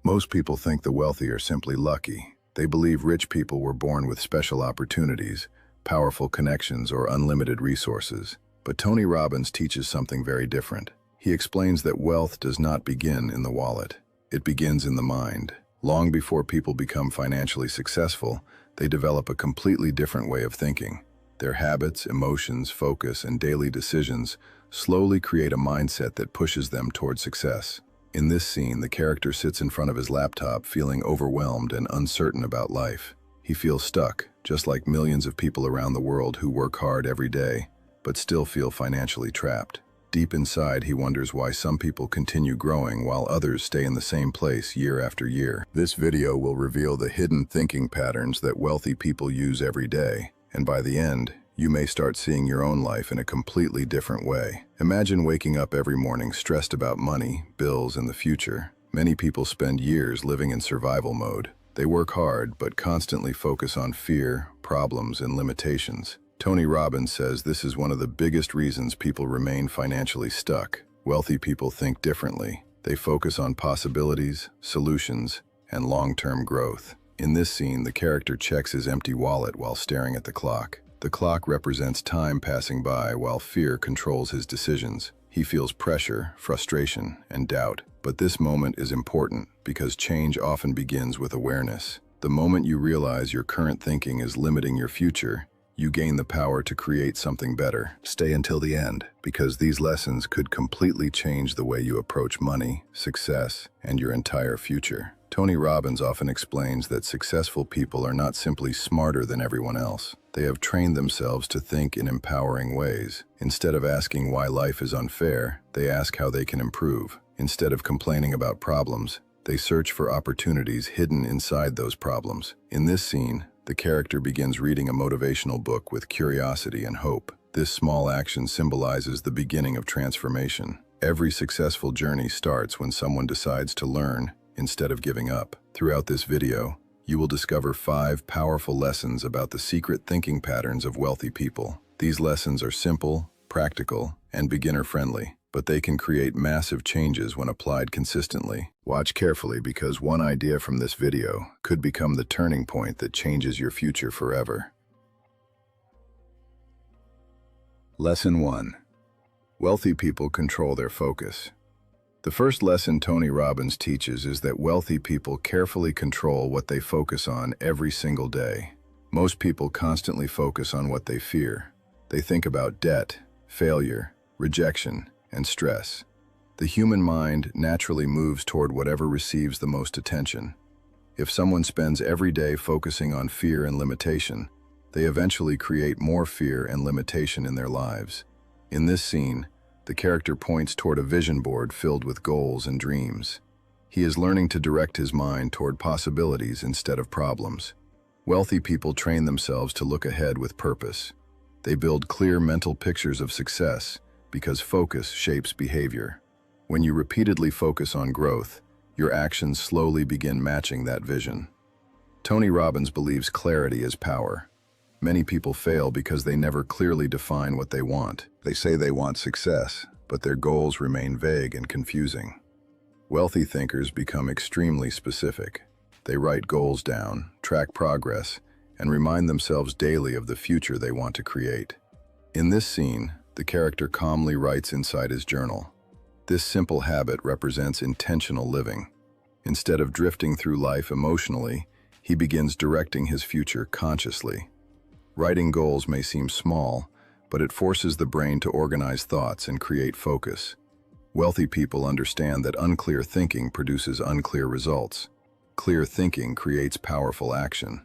Most people think the wealthy are simply lucky. They believe rich people were born with special opportunities, powerful connections, or unlimited resources. But Tony Robbins teaches something very different. He explains that wealth does not begin in the wallet. It begins in the mind. Long before people become financially successful, they develop a completely different way of thinking. Their habits, emotions, focus, and daily decisions slowly create a mindset that pushes them toward success. In this scene, the character sits in front of his laptop feeling overwhelmed and uncertain about life. He feels stuck, just like millions of people around the world who work hard every day, but still feel financially trapped. Deep inside, he wonders why some people continue growing while others stay in the same place year after year. This video will reveal the hidden thinking patterns that wealthy people use every day, and by the end, you may start seeing your own life in a completely different way. Imagine waking up every morning stressed about money, bills, and the future. Many people spend years living in survival mode. They work hard, but constantly focus on fear, problems, and limitations. Tony Robbins says this is one of the biggest reasons people remain financially stuck. Wealthy people think differently. They focus on possibilities, solutions, and long-term growth. In this scene, the character checks his empty wallet while staring at the clock. The clock represents time passing by while fear controls his decisions. He feels pressure, frustration, and doubt. But this moment is important because change often begins with awareness. The moment you realize your current thinking is limiting your future, you gain the power to create something better. Stay until the end, because these lessons could completely change the way you approach money, success, and your entire future. Tony Robbins often explains that successful people are not simply smarter than everyone else. They have trained themselves to think in empowering ways. Instead of asking why life is unfair, they ask how they can improve. Instead of complaining about problems, they search for opportunities hidden inside those problems. In this scene, the character begins reading a motivational book with curiosity and hope. This small action symbolizes the beginning of transformation. Every successful journey starts when someone decides to learn instead of giving up. Throughout this video, you will discover 5 powerful lessons about the secret thinking patterns of wealthy people. These lessons are simple, practical, and beginner-friendly, but they can create massive changes when applied consistently. Watch carefully because one idea from this video could become the turning point that changes your future forever. Lesson 1. Wealthy people control their focus. The first lesson Tony Robbins teaches is that wealthy people carefully control what they focus on every single day. Most people constantly focus on what they fear. They think about debt, failure, rejection, and stress. The human mind naturally moves toward whatever receives the most attention. If someone spends every day focusing on fear and limitation, they eventually create more fear and limitation in their lives. In this scene, the character points toward a vision board filled with goals and dreams. He is learning to direct his mind toward possibilities instead of problems. Wealthy people train themselves to look ahead with purpose. They build clear mental pictures of success because focus shapes behavior. When you repeatedly focus on growth, your actions slowly begin matching that vision. Tony Robbins believes clarity is power. Many people fail because they never clearly define what they want. They say they want success, but their goals remain vague and confusing. Wealthy thinkers become extremely specific. They write goals down, track progress, and remind themselves daily of the future they want to create. In this scene, the character calmly writes inside his journal. This simple habit represents intentional living. Instead of drifting through life emotionally, he begins directing his future consciously. Writing goals may seem small, but it forces the brain to organize thoughts and create focus. Wealthy people understand that unclear thinking produces unclear results. Clear thinking creates powerful action.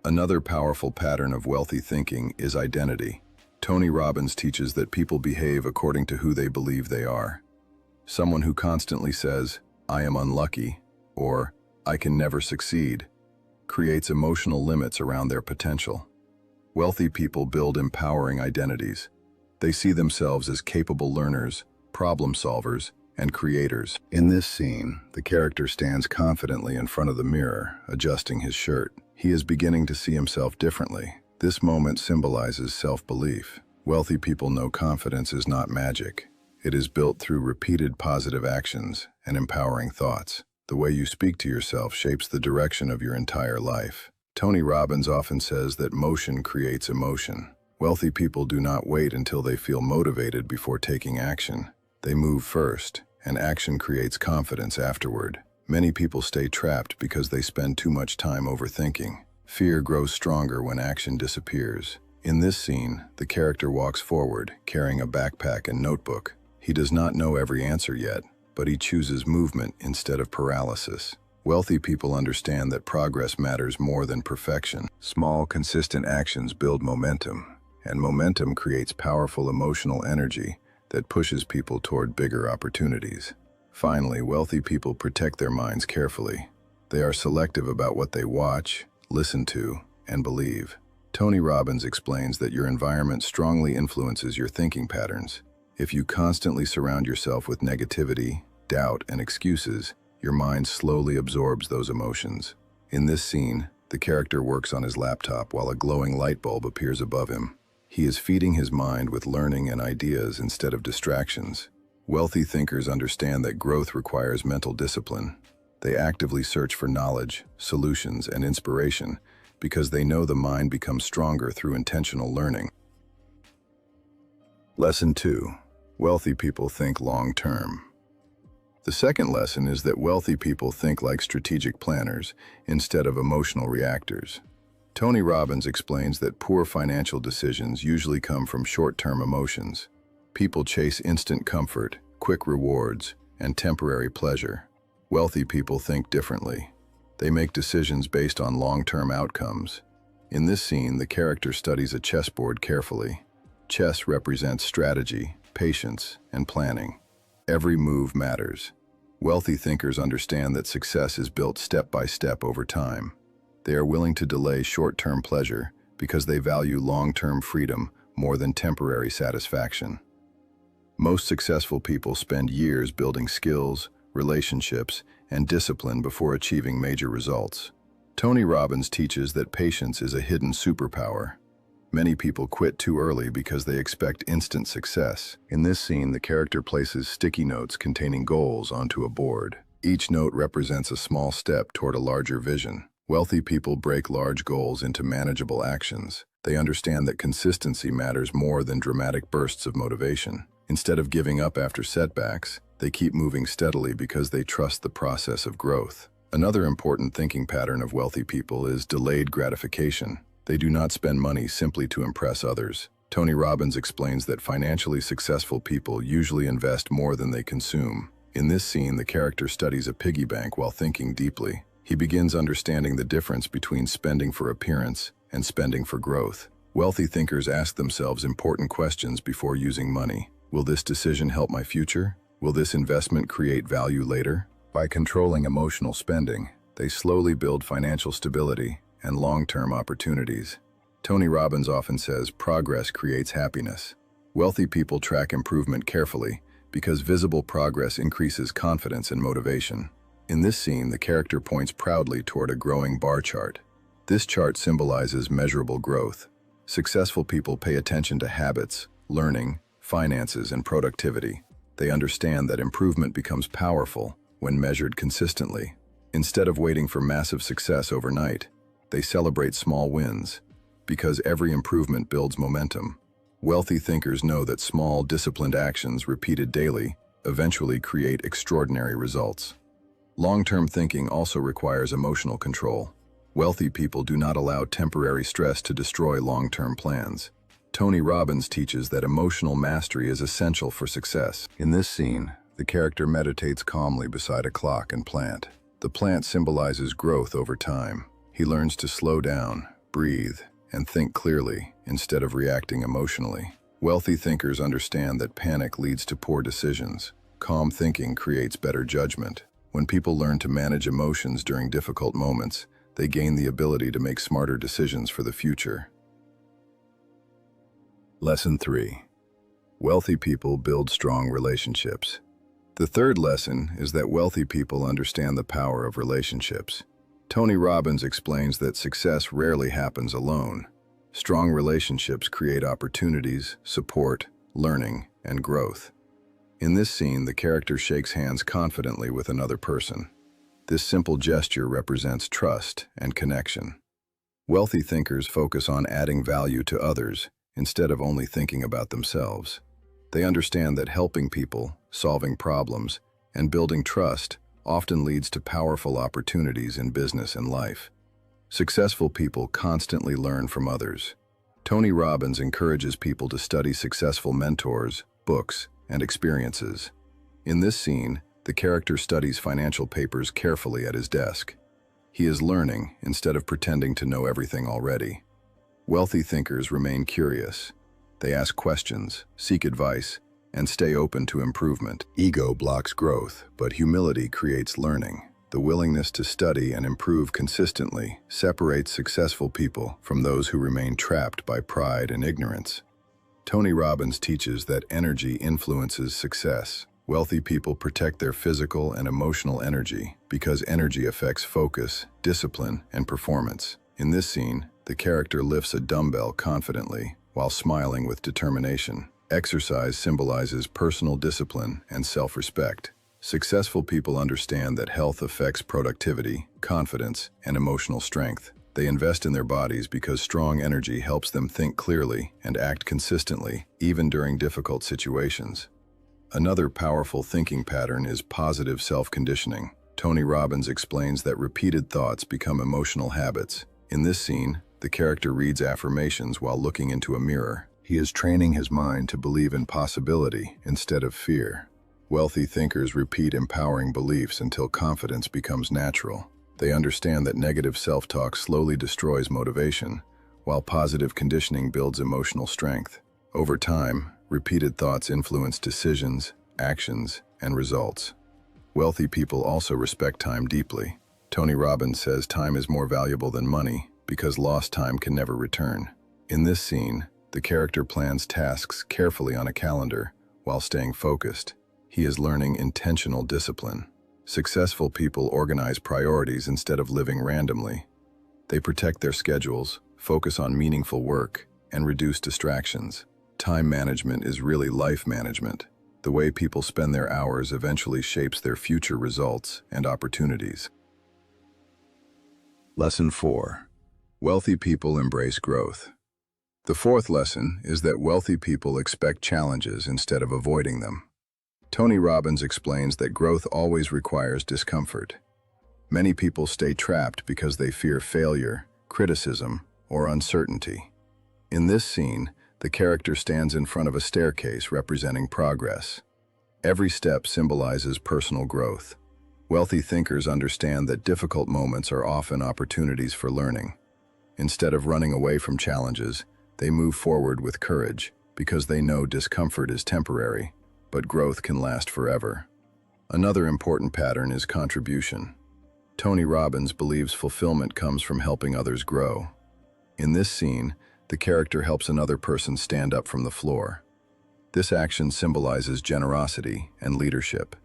Another powerful pattern of wealthy thinking is identity. Tony Robbins teaches that people behave according to who they believe they are. Someone who constantly says, "I am unlucky," or "I can never succeed," creates emotional limits around their potential. Wealthy people build empowering identities. They see themselves as capable learners, problem solvers, and creators. In this scene, the character stands confidently in front of the mirror, adjusting his shirt. He is beginning to see himself differently. This moment symbolizes self-belief. Wealthy people know confidence is not magic. It is built through repeated positive actions and empowering thoughts. The way you speak to yourself shapes the direction of your entire life. Tony Robbins often says that motion creates emotion. Wealthy people do not wait until they feel motivated before taking action. They move first, and action creates confidence afterward. Many people stay trapped because they spend too much time overthinking. Fear grows stronger when action disappears. In this scene, the character walks forward, carrying a backpack and notebook. He does not know every answer yet, but he chooses movement instead of paralysis. Wealthy people understand that progress matters more than perfection. Small, consistent actions build momentum, and momentum creates powerful emotional energy that pushes people toward bigger opportunities. Finally, wealthy people protect their minds carefully. They are selective about what they watch, listen to, and believe. Tony Robbins explains that your environment strongly influences your thinking patterns. If you constantly surround yourself with negativity, doubt, and excuses, your mind slowly absorbs those emotions. In this scene, the character works on his laptop while a glowing light bulb appears above him. He is feeding his mind with learning and ideas instead of distractions. Wealthy thinkers understand that growth requires mental discipline. They actively search for knowledge, solutions, and inspiration because they know the mind becomes stronger through intentional learning. Lesson 2. Wealthy people think long-term. The second lesson is that wealthy people think like strategic planners instead of emotional reactors. Tony Robbins explains that poor financial decisions usually come from short-term emotions. People chase instant comfort, quick rewards, and temporary pleasure. Wealthy people think differently. They make decisions based on long-term outcomes. In this scene, the character studies a chessboard carefully. Chess represents strategy, patience, and planning. Every move matters. Wealthy thinkers understand that success is built step by step over time. They are willing to delay short-term pleasure because they value long-term freedom more than temporary satisfaction. Most successful people spend years building skills, relationships, and discipline before achieving major results. Tony Robbins teaches that patience is a hidden superpower. Many people quit too early because they expect instant success. In this scene, the character places sticky notes containing goals onto a board. Each note represents a small step toward a larger vision. Wealthy people break large goals into manageable actions. They understand that consistency matters more than dramatic bursts of motivation. Instead of giving up after setbacks, they keep moving steadily because they trust the process of growth. Another important thinking pattern of wealthy people is delayed gratification. They do not spend money simply to impress others. Tony Robbins explains that financially successful people usually invest more than they consume. In this scene, the character studies a piggy bank while thinking deeply. He begins understanding the difference between spending for appearance and spending for growth. Wealthy thinkers ask themselves important questions before using money. Will this decision help my future? Will this investment create value later? By controlling emotional spending, they slowly build financial stability and long-term opportunities. Tony Robbins often says progress creates happiness. Wealthy people track improvement carefully because visible progress increases confidence and motivation. In this scene, the character points proudly toward a growing bar chart. This chart symbolizes measurable growth. Successful people pay attention to habits, learning, finances, and productivity. They understand that improvement becomes powerful when measured consistently. Instead of waiting for massive success overnight, they celebrate small wins because every improvement builds momentum. Wealthy thinkers know that small, disciplined actions repeated daily eventually create extraordinary results. Long-term thinking also requires emotional control. Wealthy people do not allow temporary stress to destroy long-term plans. Tony Robbins teaches that emotional mastery is essential for success. In this scene, the character meditates calmly beside a clock and plant. The plant symbolizes growth over time. He learns to slow down, breathe, and think clearly instead of reacting emotionally. Wealthy thinkers understand that panic leads to poor decisions. Calm thinking creates better judgment. When people learn to manage emotions during difficult moments, they gain the ability to make smarter decisions for the future. Lesson 3. Wealthy people build strong relationships. The third lesson is that wealthy people understand the power of relationships. Tony Robbins explains that success rarely happens alone. Strong relationships create opportunities, support, learning, and growth. In this scene, the character shakes hands confidently with another person. This simple gesture represents trust and connection. Wealthy thinkers focus on adding value to others instead of only thinking about themselves. They understand that helping people, solving problems, and building trust often leads to powerful opportunities in business and life. Successful people constantly learn from others. Tony Robbins encourages people to study successful mentors, books, and experiences. In this scene, the character studies financial papers carefully at his desk. He is learning instead of pretending to know everything already. Wealthy thinkers remain curious. They ask questions, seek advice, and stay open to improvement. Ego blocks growth, but humility creates learning. The willingness to study and improve consistently separates successful people from those who remain trapped by pride and ignorance. Tony Robbins teaches that energy influences success. Wealthy people protect their physical and emotional energy because energy affects focus, discipline, and performance. In this scene, the character lifts a dumbbell confidently while smiling with determination. Exercise symbolizes personal discipline and self-respect. Successful people understand that health affects productivity, confidence, and emotional strength. They invest in their bodies because strong energy helps them think clearly and act consistently, even during difficult situations. Another powerful thinking pattern is positive self-conditioning. Tony Robbins explains that repeated thoughts become emotional habits. In this scene, the character reads affirmations while looking into a mirror. He is training his mind to believe in possibility instead of fear. Wealthy thinkers repeat empowering beliefs until confidence becomes natural. They understand that negative self-talk slowly destroys motivation, while positive conditioning builds emotional strength. Over time, repeated thoughts influence decisions, actions, and results. Wealthy people also respect time deeply. Tony Robbins says time is more valuable than money because lost time can never return. In this scene, the character plans tasks carefully on a calendar while staying focused. He is learning intentional discipline. Successful people organize priorities instead of living randomly. They protect their schedules, focus on meaningful work, and reduce distractions. Time management is really life management. The way people spend their hours eventually shapes their future results and opportunities. Lesson 4. Wealthy people embrace growth. The fourth lesson is that wealthy people expect challenges instead of avoiding them. Tony Robbins explains that growth always requires discomfort. Many people stay trapped because they fear failure, criticism, or uncertainty. In this scene, the character stands in front of a staircase representing progress. Every step symbolizes personal growth. Wealthy thinkers understand that difficult moments are often opportunities for learning. Instead of running away from challenges, they move forward with courage because they know discomfort is temporary, but growth can last forever. Another important pattern is contribution. Tony Robbins believes fulfillment comes from helping others grow. In this scene, the character helps another person stand up from the floor. This action symbolizes generosity and leadership.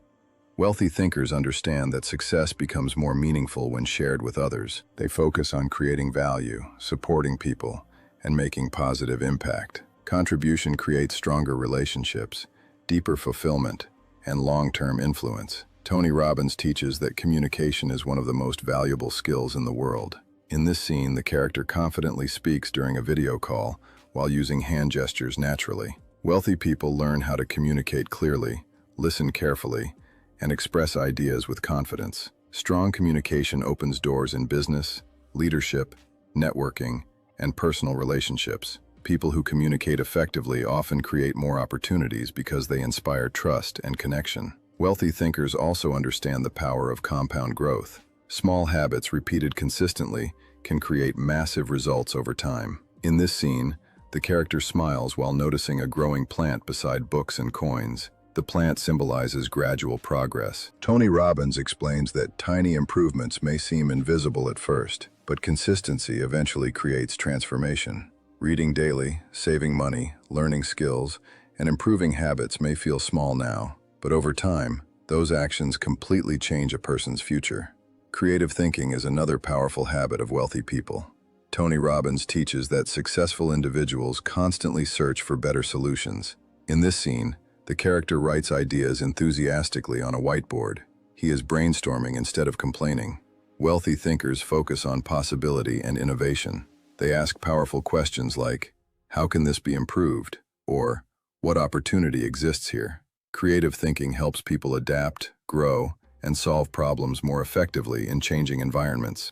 Wealthy thinkers understand that success becomes more meaningful when shared with others. They focus on creating value, supporting people, and making positive impact. Contribution creates stronger relationships, deeper fulfillment, and long-term influence. Tony Robbins teaches that communication is one of the most valuable skills in the world. In this scene, the character confidently speaks during a video call while using hand gestures naturally. Wealthy people learn how to communicate clearly, listen carefully, and express ideas with confidence. Strong communication opens doors in business, leadership, networking, and personal relationships. People who communicate effectively often create more opportunities because they inspire trust and connection. Wealthy thinkers also understand the power of compound growth. Small habits repeated consistently can create massive results over time. In this scene, the character smiles while noticing a growing plant beside books and coins. The plant symbolizes gradual progress. Tony Robbins explains that tiny improvements may seem invisible at first, but consistency eventually creates transformation. Reading daily, saving money, learning skills, and improving habits may feel small now, but over time, those actions completely change a person's future. Creative thinking is another powerful habit of wealthy people. Tony Robbins teaches that successful individuals constantly search for better solutions. In this scene, the character writes ideas enthusiastically on a whiteboard. He is brainstorming instead of complaining. Wealthy thinkers focus on possibility and innovation. They ask powerful questions like, how can this be improved? Or, what opportunity exists here? Creative thinking helps people adapt, grow, and solve problems more effectively in changing environments.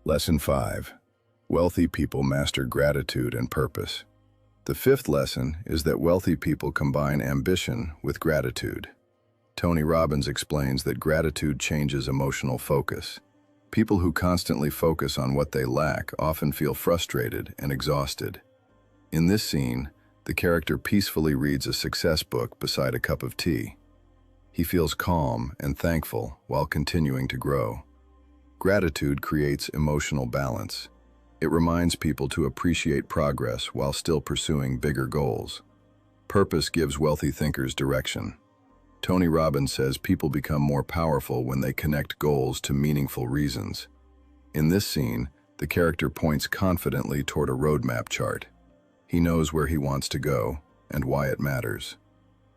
Lesson 5. Wealthy people master gratitude and purpose. The fifth lesson is that wealthy people combine ambition with gratitude. Tony Robbins explains that gratitude changes emotional focus. People who constantly focus on what they lack often feel frustrated and exhausted. In this scene, the character peacefully reads a success book beside a cup of tea. He feels calm and thankful while continuing to grow. Gratitude creates emotional balance. It reminds people to appreciate progress while still pursuing bigger goals. Purpose gives wealthy thinkers direction. Tony Robbins says people become more powerful when they connect goals to meaningful reasons. In this scene, the character points confidently toward a roadmap chart. He knows where he wants to go and why it matters.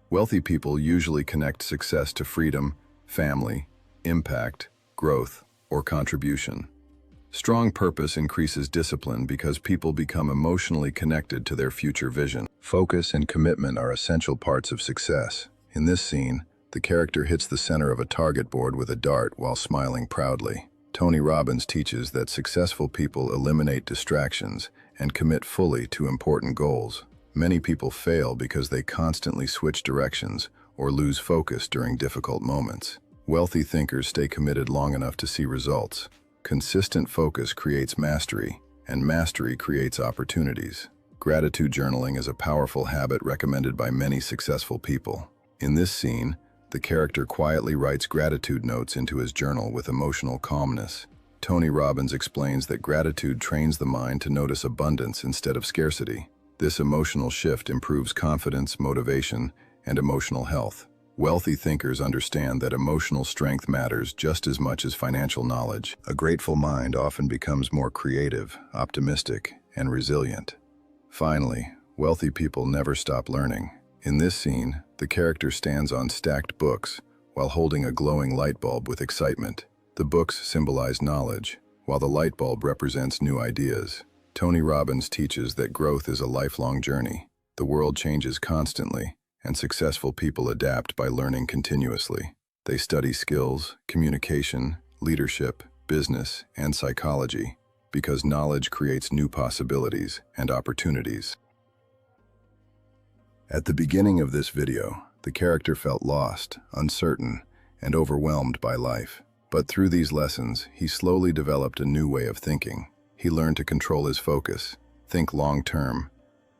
Wealthy people usually connect success to freedom, family, impact, growth, or contribution. Strong purpose increases discipline because people become emotionally connected to their future vision. Focus and commitment are essential parts of success. In this scene, the character hits the center of a target board with a dart while smiling proudly. Tony Robbins teaches that successful people eliminate distractions and commit fully to important goals. Many people fail because they constantly switch directions or lose focus during difficult moments. Wealthy thinkers stay committed long enough to see results. Consistent focus creates mastery, and mastery creates opportunities. Gratitude journaling is a powerful habit recommended by many successful people. In this scene, the character quietly writes gratitude notes into his journal with emotional calmness. Tony Robbins explains that gratitude trains the mind to notice abundance instead of scarcity. This emotional shift improves confidence, motivation, and emotional health. Wealthy thinkers understand that emotional strength matters just as much as financial knowledge. A grateful mind often becomes more creative, optimistic, and resilient. Finally, wealthy people never stop learning. In this scene, the character stands on stacked books while holding a glowing light bulb with excitement. The books symbolize knowledge, while the light bulb represents new ideas. Tony Robbins teaches that growth is a lifelong journey. The world changes constantly, and successful people adapt by learning continuously. They study skills, communication, leadership, business, and psychology, because knowledge creates new possibilities and opportunities. At the beginning of this video, the character felt lost, uncertain, and overwhelmed by life. But through these lessons, he slowly developed a new way of thinking. He learned to control his focus, think long-term,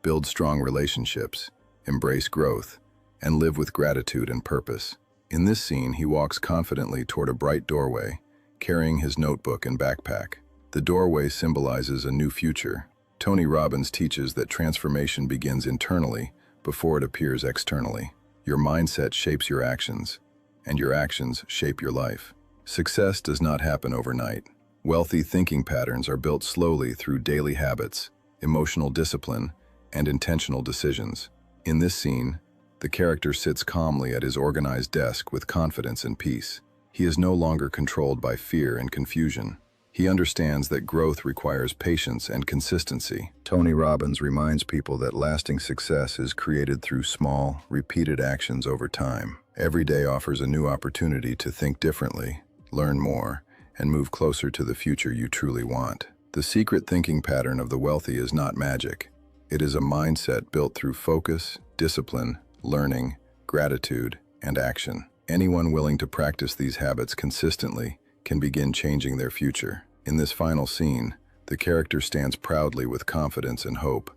build strong relationships, embrace growth, and live with gratitude and purpose. In this scene, he walks confidently toward a bright doorway, carrying his notebook and backpack. The doorway symbolizes a new future. Tony Robbins teaches that transformation begins internally before it appears externally. Your mindset shapes your actions, and your actions shape your life. Success does not happen overnight. Wealthy thinking patterns are built slowly through daily habits, emotional discipline, and intentional decisions. In this scene, the character sits calmly at his organized desk with confidence and peace. He is no longer controlled by fear and confusion. He understands that growth requires patience and consistency. Tony Robbins reminds people that lasting success is created through small, repeated actions over time. Every day offers a new opportunity to think differently, learn more, and move closer to the future you truly want. The secret thinking pattern of the wealthy is not magic. It is a mindset built through focus, discipline, learning, gratitude, and action. Anyone willing to practice these habits consistently can begin changing their future. In this final scene, the character stands proudly with confidence and hope,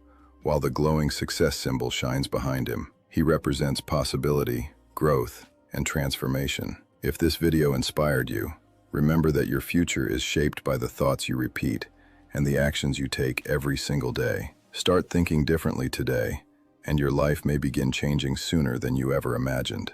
while the glowing success symbol shines behind him. He represents possibility, growth, and transformation. If this video inspired you, remember that your future is shaped by the thoughts you repeat and the actions you take every single day. Start thinking differently today, and your life may begin changing sooner than you ever imagined.